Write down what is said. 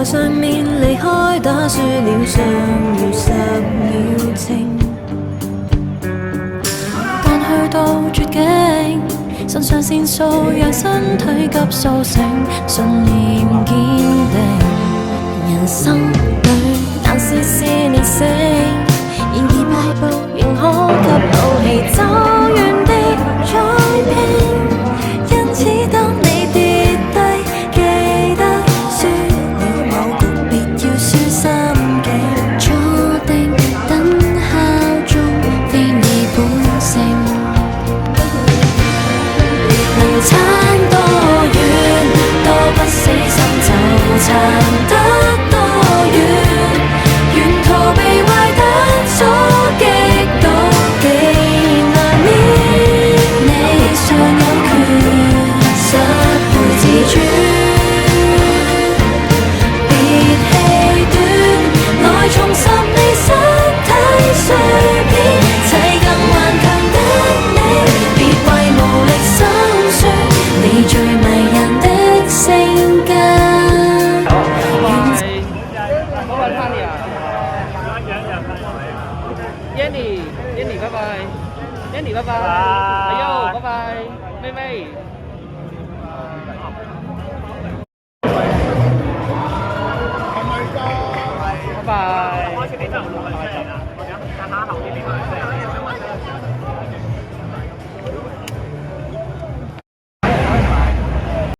台上面離開，打輸了尚餘10秒情。但去到絕境，腎上腺素讓身體急甦醒，信念堅定。人生裏難事是練成，然而敗步仍可給怒氣走遠的再拼。因此當你跌低，記得輸了某局別要輸心境。坐定等效忠，非你本性。能撐多遠，多不死心就撐得多遠。沿途被壞蛋所擊倒，極難免。你尚有權失去自主，別氣短，來重拾你身體碎片。砌更頑強的你，別為無力心酸，你最迷人的性格。Jenny，拜拜，Jenny，拜拜。